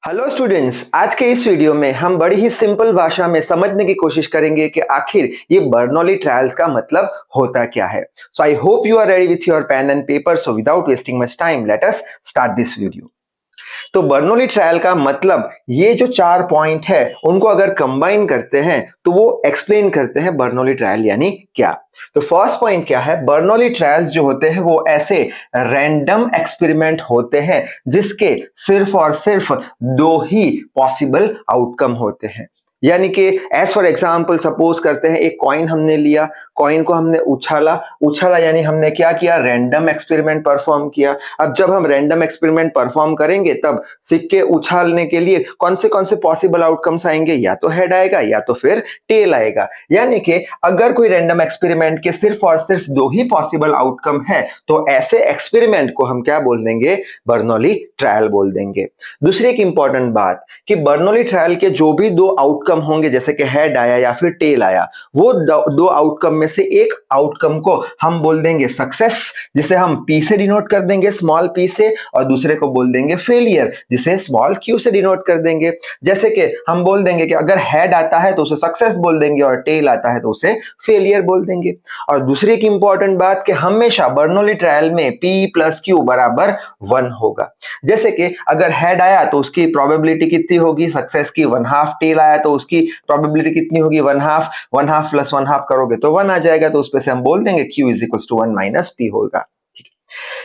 Hello students, आज के इस वीडियो में हम बड़ी ही सिंपल भाषा में समझने की कोशिश करेंगे कि आखिर ये बर्नौली ट्रायल्स का मतलब होता क्या है। So I hope you are ready with your pen and paper. So without wasting much time let us start this video. तो बर्नौली ट्रायल का मतलब ये जो 4 पॉइंट है उनको अगर कंबाइन करते हैं तो वो एक्सप्लेन करते हैं बर्नौली ट्रायल यानी क्या। तो फर्स्ट पॉइंट क्या है, बर्नौली ट्रायल्स जो होते हैं वो ऐसे रैंडम एक्सपेरिमेंट होते हैं जिसके सिर्फ और सिर्फ 2 ही पॉसिबल आउटकम होते हैं। यानी कि एज फॉर एग्जाम्पल सपोज करते हैं एक कॉइन हमने लिया, कॉइन को हमने उछाला, उछाला यानी हमने क्या किया, रैंडम एक्सपेरिमेंट परफॉर्म किया। अब जब हम रैंडम एक्सपेरिमेंट परफॉर्म करेंगे तब सिक्के उछालने के लिए कौन से पॉसिबल आउटकम्स आएंगे, या तो हेड आएगा या तो फिर टेल आएगा। यानी कि अगर कोई रैंडम एक्सपेरिमेंट के सिर्फ और सिर्फ 2 ही पॉसिबल आउटकम है तो ऐसे एक्सपेरिमेंट को हम क्या बोल देंगे, बर्नौली ट्रायल बोल देंगे। दूसरी एक इंपॉर्टेंट बात कि बर्नौली ट्रायल के जो भी 2 आउटकम होंगे, जैसे कि हेड आया या फिर टेल आया, वो 2 आउटकम में से एक आउटकम को हम बोल देंगे सक्सेस, जिसे हम पी से डिनोट कर देंगे, स्मॉल पी से, और दूसरे को बोल देंगे फेलियर, जिसे स्मॉल क्यू से डिनोट कर देंगे। जैसे कि हम बोल देंगे कि अगर हेड आता है तो उसे सक्सेस बोल देंगे और टेल आता है तो उसे फेलियर बोल देंगे। और दूसरी एक इंपॉर्टेंट बात कि हमेशा बर्नौली ट्रायल में पी प्लस क्यू बराबर 1 होगा। जैसे कि अगर हेड आया तो उसकी प्रोबेबिलिटी कितनी होगी, सक्सेस की 1/2, टेल आया तो उसकी प्रोबेबिलिटी कितनी होगी, 1/2, 1/2 प्लस 1/2 करोगे तो 1 आ जाएगा, तो उस पे से हम बोल देंगे q is equal to 1 minus p होगा।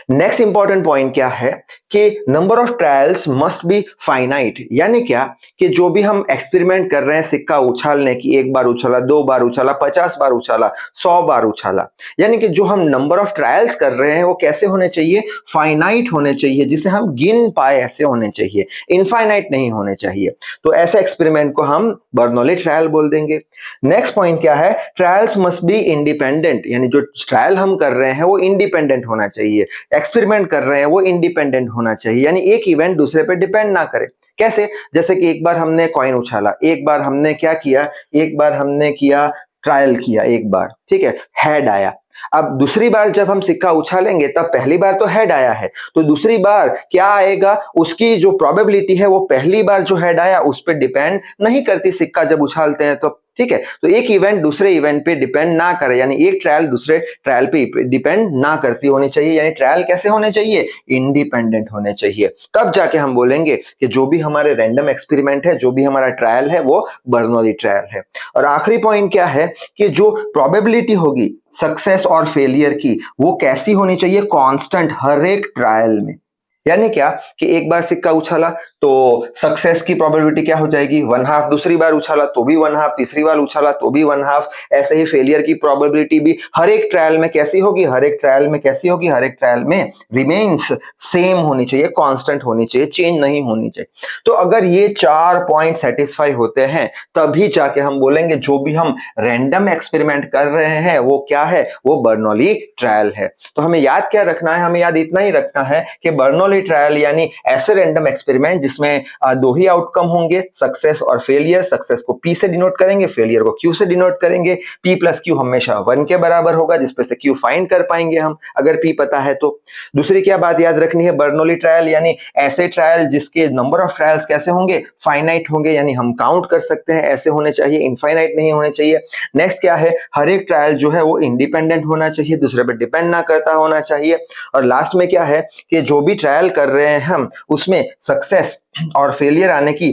नेक्स्ट इंपॉर्टेंट पॉइंट क्या है कि number of trials must be finite. यानी क्या कि जो भी हम एक्सपेरिमेंट कर रहे हैं सिक्का उछालने की, 1 बार उछाला, 2 बार उछाला, 50 बार उछाला, 100 बार उछाला, यानी कि जो हम नंबर ऑफ ट्रायल्स कर रहे हैं वो कैसे होने चाहिए, फाइनाइट होने चाहिए, जिसे हम गिन पाए ऐसे होने चाहिए, इनफाइनाइट नहीं होने चाहिए। तो ऐसे एक्सपेरिमेंट को हम बर्नौली ट्रायल बोल देंगे। नेक्स्ट पॉइंट क्या है, ट्रायल्स मस्ट बी इंडिपेंडेंट, यानी जो ट्रायल हम कर रहे हैं वो इंडिपेंडेंट होना चाहिए, एक्सपेरिमेंट कर रहे हैं वो इंडिपेंडेंट होना चाहिए, यानी एक इवेंट दूसरे पे डिपेंड ना करे। कैसे, जैसे कि एक बार हमने कॉइन उछाला, एक बार हमने क्या किया, एक बार हमने किया ट्रायल किया, एक बार ठीक है हेड आया। अब दूसरी बार जब हम सिक्का उछालेंगे तब पहली बार तो हेड आया है, तो दूसरी बार क्या आएगा, उसकी जो प्रोबेबिलिटी है वो पहली बार जो हेड आया उस पर डिपेंड नहीं करती सिक्का जब उछालते हैं तो, ठीक है। तो एक इवेंट दूसरे इवेंट पे डिपेंड ना करे, यानी एक ट्रायल दूसरे ट्रायल पे डिपेंड ना करती होनी चाहिए, यानी ट्रायल कैसे होने चाहिए, इंडिपेंडेंट होने चाहिए। तब जाके हम बोलेंगे कि जो भी हमारे रैंडम एक्सपेरिमेंट है, जो भी हमारा ट्रायल है वो बर्नौली ट्रायल है। और आखिरी पॉइंट क्या है कि जो प्रोबेबिलिटी होगी सक्सेस और फेलियर की वो कैसी होनी चाहिए, कांस्टेंट हर एक ट्रायल में। यानी क्या कि एक बार सिक्का उछाला तो सक्सेस की प्रोबेबिलिटी क्या हो जाएगी, 1/2, दूसरी बार उछाला तो भी 1/2, तीसरी बार उछाला तो भी 1/2। ऐसे ही फेलियर की प्रोबेबिलिटी भी हर एक ट्रायल में कैसी होगी, हर एक ट्रायल में कैसी होगी, हर एक ट्रायल में रिमेन्स सेम होनी चाहिए, कांस्टेंट होनी चाहिए, चेंज नहीं होनी चाहिए। तो अगर ये 4 पॉइंट सेटिस्फाई होते हैं तभी जाके हम बोलेंगे जो भी हम रैंडम एक्सपेरिमेंट कर रहे हैं वो क्या है, वो बर्नौली ट्रायल है। तो हमें याद क्या रखना है, हमें याद इतना ही रखना है कि बर्नौली ट्रायल यानी ऐसे रैंडम एक्सपेरिमेंट जिसमें 2 ही आउटकम होंगे, सक्सेस और फेलियर। सक्सेस को P से डिनोट करेंगे, फेलियर को Q से डिनोट करेंगे। P प्लस Q हमेशा 1 के बराबर होगा, जिसपे से Q फाइंड कर पाएंगे हम अगर P पता है तो। दूसरी क्या बात याद रखनी है, बर्नौली ट्रायल यानी ऐसे ट्रायल जिसके नंबर ऑफ ट्रायल्स कैसे होंगे, फाइनाइट होंगे, यानी हम काउंट कर सकते हैं ऐसे होने चाहिए, इनफाइनाइट नहीं होने चाहिए। नेक्स्ट क्या है, हर एक ट्रायल जो है वो इंडिपेंडेंट होना चाहिए, दूसरे पर डिपेंड ना करता होना चाहिए। और लास्ट में क्या है कि जो भी ट्रायल कर रहे हैं हम उसमें सक्सेस और फेलियर आने की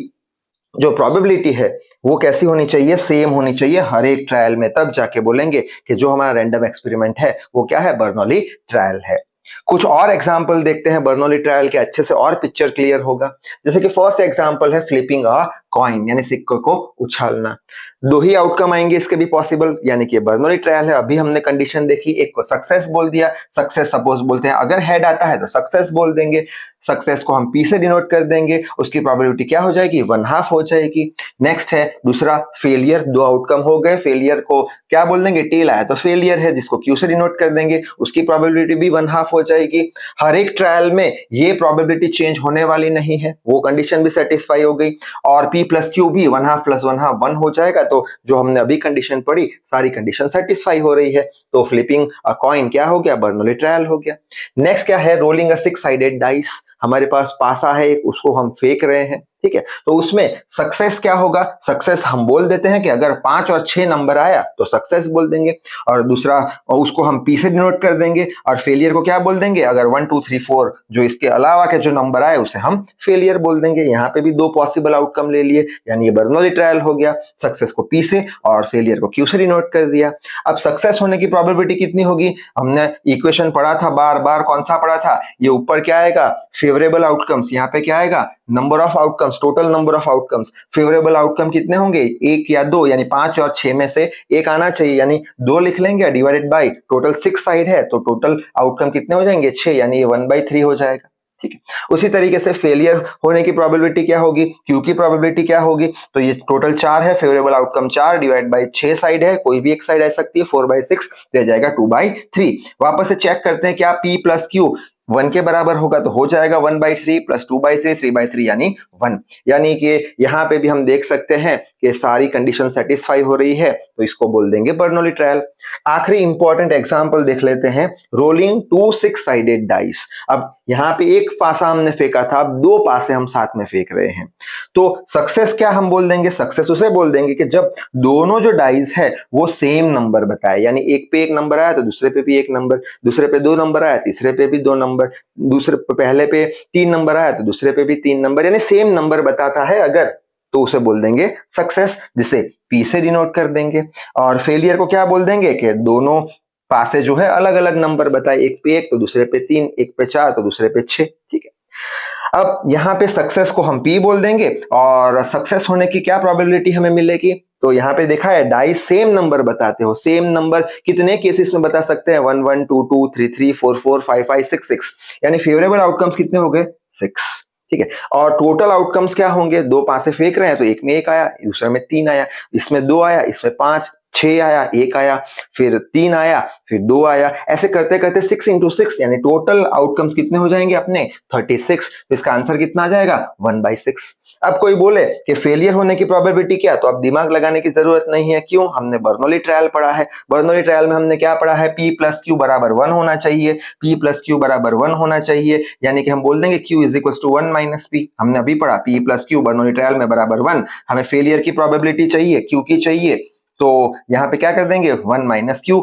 जो प्रोबेबिलिटी है वो कैसी होनी चाहिए, सेम होनी चाहिए हर एक ट्रायल में। तब जाके बोलेंगे कि जो हमारा रैंडम एक्सपेरिमेंट है वो क्या है, बर्नौली ट्रायल है। कुछ और एग्जाम्पल देखते हैं बर्नौली ट्रायल के, अच्छे से और पिक्चर क्लियर होगा। जैसे कि फर्स्ट एग्जाम्पल है फ्लिपिंग अ कॉइन, यानी सिक्के को उछालना। 2 ही आउटकम आएंगे इसके भी पॉसिबल, यानी कि बर्नौली ट्रायल है। अभी हमने कंडीशन देखी, एक को सक्सेस बोल दिया, सक्सेस सपोज बोलते हैं, अगर हेड आता है तो सक्सेस बोल देंगे, सक्सेस को हम P से डिनोट कर देंगे, उसकी प्रोबेबिलिटी क्या हो जाएगी, 1/2 हो जाएगी। नेक्स्ट है दूसरा फेलियर, 2 आउटकम हो गए, फेलियर को क्या बोल देंगे, टेल आया तो फेलियर है, जिसको Q से डिनोट कर देंगे, उसकी प्रोबेबिलिटी भी 1/2 हो जाएगी। हर एक ट्रायल में ये प्रोबेबिलिटी चेंज होने वाली नहीं है, वो कंडीशन भी सेटिस्फाई हो गई। और P प्लस Q भी 1/2 प्लस 1/2 1 हो जाएगा, तो जो हमने अभी कंडीशन पढ़ी सारी कंडीशन सेटिस्फाई हो रही है। तो फ्लिपिंग अ कॉइन क्या हो गया, बर्नौली ट्रायल हो गया। नेक्स्ट क्या है, रोलिंग अ 6 साइडेड डाइस, हमारे पास पासा है उसको हम फेंक रहे हैं, ठीक है। तो उसमें सक्सेस क्या होगा, सक्सेस हम बोल देते हैं कि अगर 5 और 6 नंबर आया तो सक्सेस बोल देंगे, और दूसरा उसको हम पी से डिनोट कर देंगे, और फेलियर को क्या बोल देंगे, अगर 1 2 3 4 जो इसके अलावा के जो नंबर आए उसे हम फेलियर बोल देंगे। यहाँ पे भी दो पॉसिबल आउटकम ले लिए, यानी ये बर्नौली ट्रायल हो गया, सक्सेस को पी से और फेलियर को क्यू से डिनोट कर दिया। अब सक्सेस होने की प्रोबेबिलिटी कितनी होगी, हमने इक्वेशन पढ़ा था बार बार, कौन सा पढ़ा था, ये ऊपर क्या आएगा, फेवरेबल आउटकम्स, यहाँ पे क्या आएगा, number of outcomes, total number of outcomes. Favourable outcome कितने होंगे, एक या दो, यानी 5 और 6 में से एक आना चाहिए, यानी 2 लिख लेंगे डिवाइडेड बाई टोटल 6 साइड है, तो टोटल आउटकम कितने हो जाएंगे, 6, यानी ये 1/3 हो जाएगा। ठीक है। उसी तरीके से फेलियर होने की प्रोबेबिलिटी क्या होगी, क्यू की प्रोबेबिलिटी क्या होगी, तो ये टोटल 4 है, favourable outcome 4 divide by 6 side है, कोई भी एक साइड आ सकती है, 4/6, तो यह जाएगा 2/3। वापस से चेक करते हैं क्या P प्लस Q 1 के बराबर होगा, तो हो जाएगा 1/3 प्लस 2/3 3/3 यानी 1। यानी कि यहाँ पे भी हम देख सकते हैं कि सारी कंडीशन सेटिस्फाई हो रही है, तो इसको बोल देंगे बर्नौली ट्रायल। आखिरी इंपॉर्टेंट एग्जांपल देख लेते हैं, रोलिंग 2 6 साइडेड डाइस। अब यहाँ पे एक पासा हमने फेंका था, अब 2 पासे हम साथ में फेंक रहे हैं, तो सक्सेस क्या हम बोल देंगे, सक्सेस उसे बोल देंगे कि जब दोनों जो डाइस है वो सेम नंबर बताए, यानी एक पे एक नंबर आया तो दूसरे पे भी एक नंबर, दूसरे पे 2 नंबर आया तीसरे पे भी 2 नंबर, दूसरे पहले पे 3 नंबर आया तो दूसरे पे भी 3 नंबर, यानी सेम नंबर बताता है अगर, तो उसे बोल देंगे सक्सेस, जिसे पी से डिनोट कर देंगे। और फेलियर को क्या बोल देंगे कि दोनों पासे जो है अलग अलग नंबर बताए, एक पे 1 तो दूसरे पे 3, एक पे 4 तो दूसरे पे 6। ठीक है। अब यहाँ पे सक्सेस को हम पी बोल देंगे, और सक्सेस होने की क्या प्रोबेबिलिटी हमें मिलेगी, तो यहाँ पे देखा है डाइस सेम नंबर बताते हो, सेम नंबर कितने केसेस में बता सकते हैं, 1 1 2 2 3 3 4 4 5 5 6 6, यानी फेवरेबल आउटकम्स कितने हो गए, 6। ठीक है। और टोटल आउटकम्स क्या होंगे, 2 पासे फेंक रहे हैं तो एक में 1 आया, दूसरे में 3 आया, इसमें 2 आया, इसमें 5, 6 आया, 1 आया, फिर 3 आया, फिर 2 आया, ऐसे करते करते 6 into 6 यानी टोटल आउटकम्स कितने हो जाएंगे अपने 36। तो इसका आंसर कितना आ जाएगा 1/6। अब कोई बोले कि फेलियर होने की प्रोबेबिलिटी क्या, तो अब दिमाग लगाने की जरूरत नहीं है, क्यों, हमने बर्नौली ट्रायल पढ़ा है। बर्नौली ट्रायल में हमने क्या पढ़ा है, P प्लस Q बराबर 1 होना चाहिए, P प्लस Q बराबर 1 होना चाहिए, यानी कि हम बोल देंगे Q is equal to 1 minus P। हमने अभी पढ़ा P plus Q Bernoulli trial में बराबर 1, हमें फेलियर की प्रोबेबिलिटी चाहिए, Q की चाहिए, तो यहाँ पे क्या कर देंगे 1 माइनस Q,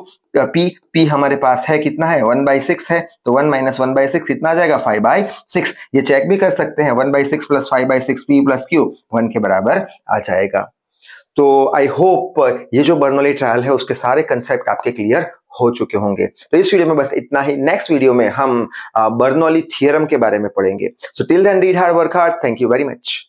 P हमारे पास है कितना है 1/6 है, तो 1 माइनस 1/6 कितना आ जाएगा 5/6। ये चेक भी कर सकते हैं, 1/6 प्लस 5/6 P प्लस Q 1 के बराबर आ जाएगा। तो आई होप ये जो बर्नौली ट्रायल है उसके सारे कंसेप्ट आपके क्लियर हो चुके होंगे। तो इस वीडियो में बस इतना ही, नेक्स्ट वीडियो में हम बर्नौली थ्योरम के बारे में पढ़ेंगे। So till then read hard, work hard, thank you very much.